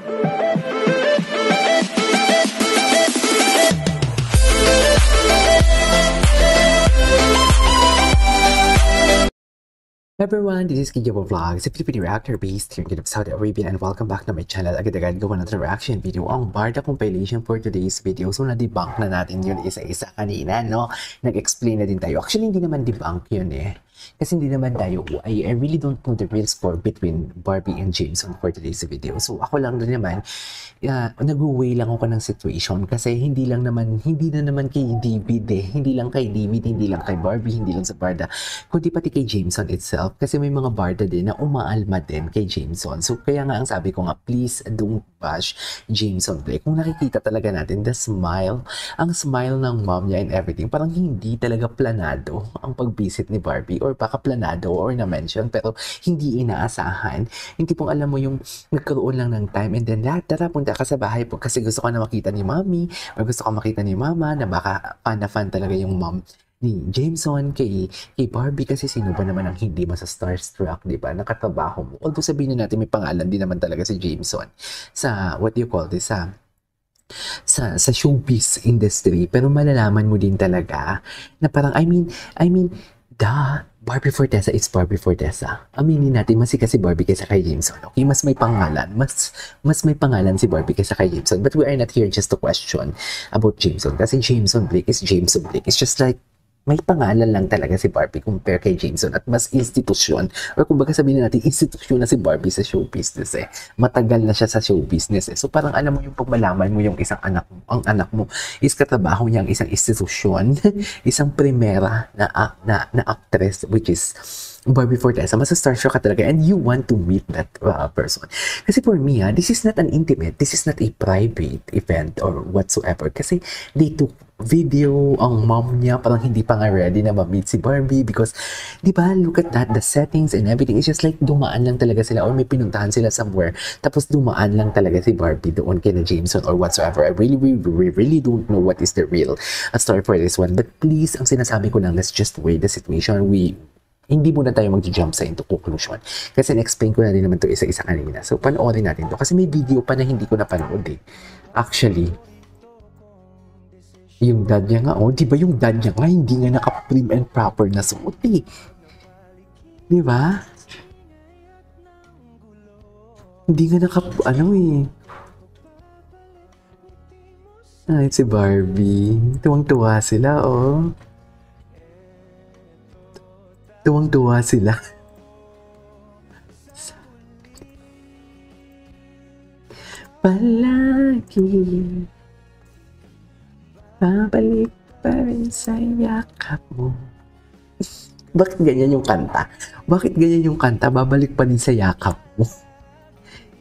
Everyone, this is Kijawa Vlogs, a Filipino reactor based here in Saudi Arabia, and welcome back to my channel. Agad-agad gawa natin reaction video ang Barda compilation for today's video. So na-debunk na natin yun isa-isa kanina, no? Nag-explain na din tayo. Actually, hindi naman debunk yun eh. Kasi hindi naman tayo, I really don't know the real score between Barbie and Jameson for today's video. So ako lang din naman, nag-uway lang ako ng situation kasi hindi na naman kay David eh. Hindi lang kay David, hindi lang kay Barbie, hindi lang sa Barda, kundi pati kay Jameson itself. Kasi may mga Barda din na umaalma din kay Jameson. So kaya nga ang sabi ko nga, please don't bash Jameson Blake. Kung nakikita talaga natin, the smile, ang smile ng mom niya and everything, parang hindi talaga planado ang pag-visit ni Barbie, or baka planado or na-mention pero hindi inaasahan. Hindi pong alam mo yung nagkaroon lang ng time and then tara punta ka sa bahay po kasi gusto ko na makita ni mommy or gusto ko makita ni mama na baka fan na fan talaga yung mom ni Jameson kay Barbie, kasi sino ba naman ang hindi masa-starstruck, di ba? Nakatrabaho mo. Although sabihin natin may pangalan din naman talaga si Jameson sa, what do you call this, sa showbiz industry, pero malalaman mo din talaga na parang, I mean, Barbie Fortesa is Barbie Fortesa. Aminin natin, mas si Barbie kaysa kay Jameson. Okay, mas may pangalan. Mas may pangalan si Barbie kaysa kay Jameson. But we are not here just to question about Jameson. Kasi Jameson Blake is Jameson Blake. It's just like, may pangalan lang talaga si Barbie compare kay Jameson, at mas institusyon, or kumbaga sabihin natin, institusyon na si Barbie sa show business eh. Matagal na siya sa show business eh. So parang alam mo yung pag malaman mo yung isang anak mo, ang anak mo is katrabaho niya ang isang institusyon, isang primera na actress, which is Barbie Fortesa, masa-starstruck ka talaga and you want to meet that person. Kasi for me, this is not an intimate, this is not a private event or whatsoever. Kasi they took video, ang mom niya parang hindi pa nga ready na ma-meet si Barbie because, di ba, look at that, the settings and everything. It's just like dumaan lang talaga sila or may pinuntahan sila somewhere tapos dumaan lang talaga si Barbie doon kay na Jameson or whatsoever. We really don't know what is the real story for this one. But please, ang sinasabi ko lang, let's just weigh the situation. Hindi muna tayo mag-jump sa into conclusion. Kasi na-explain ko na din naman to isa-isa kanina. So, panoorin natin to. Kasi may video pa na hindi ko napanood eh. Actually, yung dad niya nga, di ba yung dad niya nga, hindi nga naka-prim and proper na suot eh. Di ba? Hindi nga Ay, si Barbie. Tuwang-tuwa sila, oh. Tuwang-tuwa sila. Palagi babalik pa rin sa yakap mo. Bakit ganyan yung kanta? Bakit ganyan yung kanta? Babalik pa din sa yakap mo.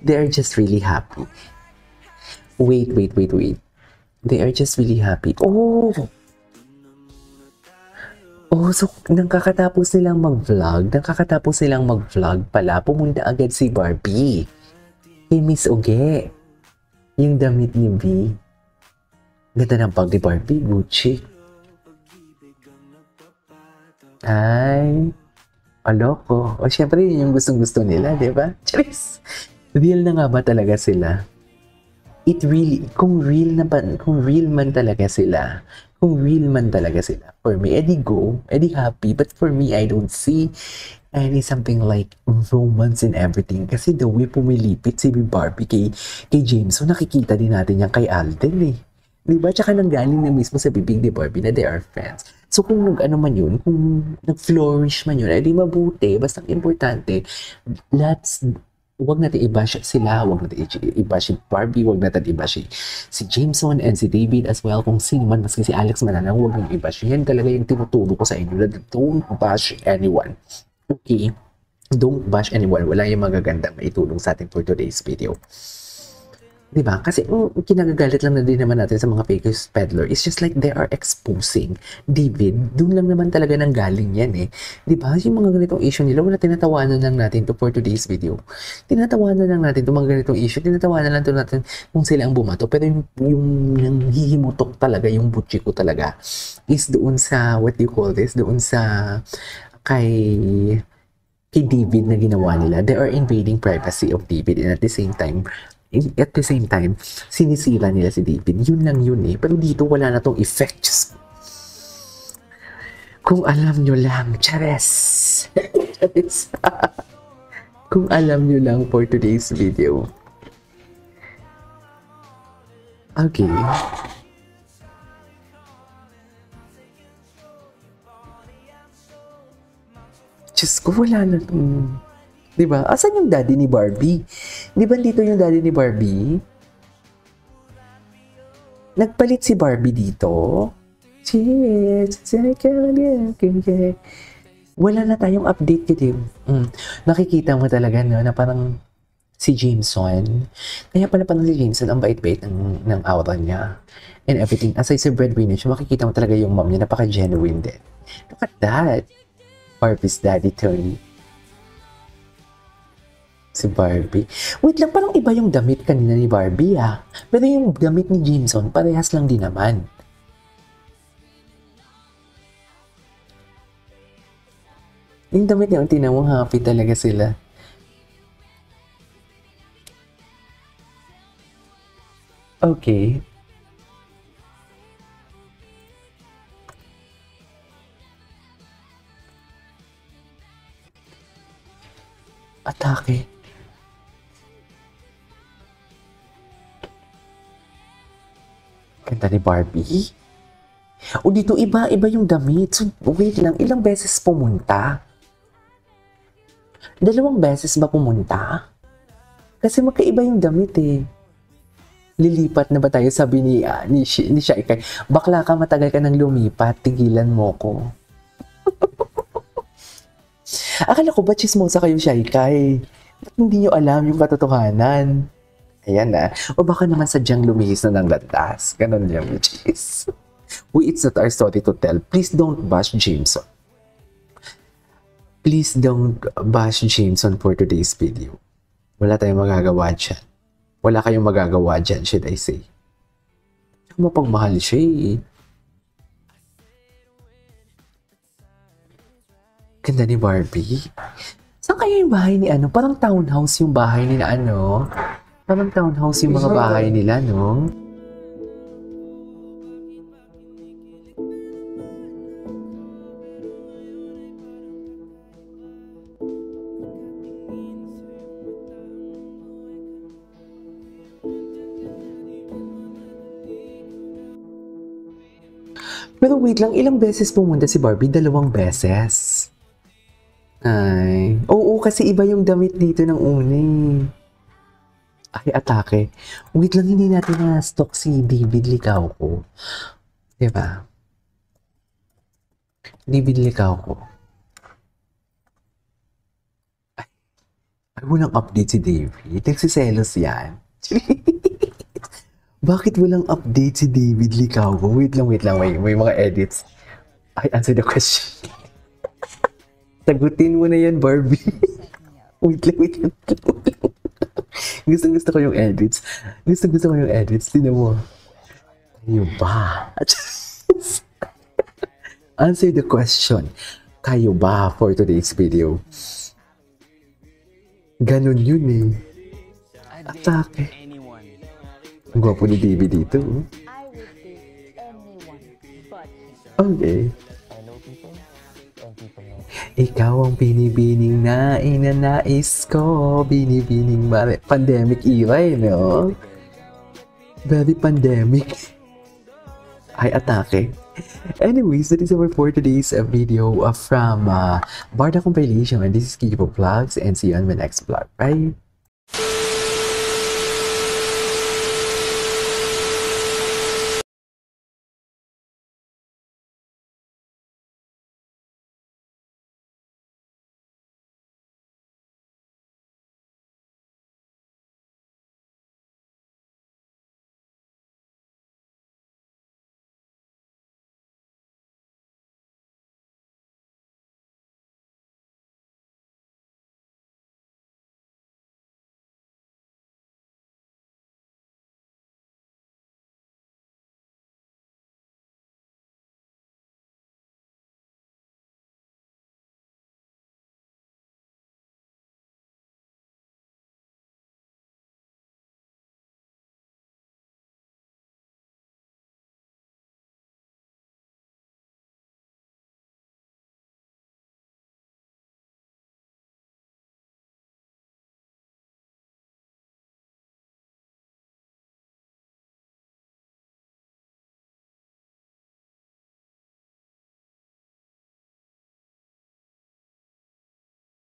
They are just really happy. Wait. They are just really happy. Oh, so nakakatapos nilang mag-vlog pala, pumunta agad si Barbie kay Miss Uge. Yung damit ni B. Ganda ng bag ni Barbie, Gucci. Ay, aloko. O syempre yun yung gustong-gusto nila, di ba? Charis! Real na nga ba talaga sila? Kung real man talaga sila, for me, edi go, edi happy. But for me, I don't see any something like romance and everything. Kasi the way pumilipit si Barbie kay James, so nakikita din natin yan kay Alden eh. Diba? Tsaka nanggaling na mismo sa bibig ni Barbie na they are friends. So kung kung nag-flourish man yun, edi mabuti. Basta importante, wag natin i-bash sila, wag natin i-bash si Barbie, wag natin i-bash si Jameson and si David as well. Kung sino man, maski si Alex Mananang, wag natin i-bash. Yan talaga yung tinuturo ko sa inyo, na don't bash anyone. Okay? Don't bash anyone. Wala yung magagandang maitulong sa atin for today's video. Diba? Kasi kinagagalit lang na din naman natin sa mga fake peddler. It's just like they are exposing David. Doon lang naman talaga nang galing yan eh. Diba? Yung mga ganitong issue nila, wala, tinatawanan lang natin to for today's video. Tinatawanan lang natin itong mga ganitong issue. Tinatawanan lang to natin kung sila ang bumato. Pero yung hihimutok talaga, yung butchi ko talaga, is doon sa, what do you call this? Doon sa kay David na ginawa nila. They are invading privacy of David, and at the same time, at the same time, sinisira nila si David. Yun lang yun eh. Pero dito wala na tong effect. Just, kung alam nyo lang, Chares! Chares! Kung alam nyo lang for today's video. Okay. Diyos ko, wala na. Diba? Asan yung daddy ni Barbie? Di ba dito yung daddy ni Barbie? Nagpalit si Barbie dito? Cheers! Wala na tayong update kasi. Nakikita mo talaga no, na parang si Jameson. Kaya pala parang si Jameson, ang bait-bait ng aura niya. And everything. As I said, breadwinner siya, makikita mo talaga yung mom niya, napaka-genuine din. Look at that. Barbie's daddy, Tony. Si Barbie. Wait lang, parang iba yung damit kanina ni Barbie ah. Pero yung damit ni Jameson, parehas lang din naman. Yung damit niya, tingnan mo, happy talaga sila. Okay. Atake. Ganda ni Barbie. O dito, iba yung damit. So, wait lang, ilang beses pumunta? 2 beses ba pumunta? Kasi magkaiba yung damit eh. Lilipat na ba tayo? Sabi ni Shaikai, bakla ka, matagal ka nang lumipat, tigilan mo ko. Akala ko ba chismosa kayo, Shaikai? Ba't hindi nyo alam yung katotohanan? Ayan na. O baka naman sadyang lumihis na ng landas. Ganon yung chis. It's not our story to tell. Please don't bash Jameson. Please don't bash Jameson for today's video. Wala tayong magagawa dyan. Wala kayong magagawa dyan, should I say. Mapagmahal siya eh. Ganda ni Barbie. Saan kaya yung bahay ni ano? Parang townhouse yung bahay ni ano? Parang townhouse yung mga bahay nila, no? Pero wait lang, ilang beses pumunta si Barbie? 2 beses. Ay. Oo, kasi iba yung damit dito ng uni. Ay, atake. Wait lang, hindi natin na-stock si David Licauco. Diba? David Licauco. Ay, walang update si David. Nagsiselos yan. Bakit walang update si David Licauco? Wait lang. May mga edits. I answer the question. Sagutin mo na yan, Barbie. wait lang. Gusto ko yung edits. Gusto ko yung edits. Tignan mo. Kayo ba? Answer the question. Kayo ba for today's video? Ganon yun eh. Atake. Ang gwapo ni David dito. Okay. Ikaw ang binibining na inanais ko. Binibining pandemic era eh, no? Very pandemic. Ay, atake. Anyways, that is our for today's video from Barda Compilation. And this is Kijibo Vlogs. And see you on my next vlog. Bye!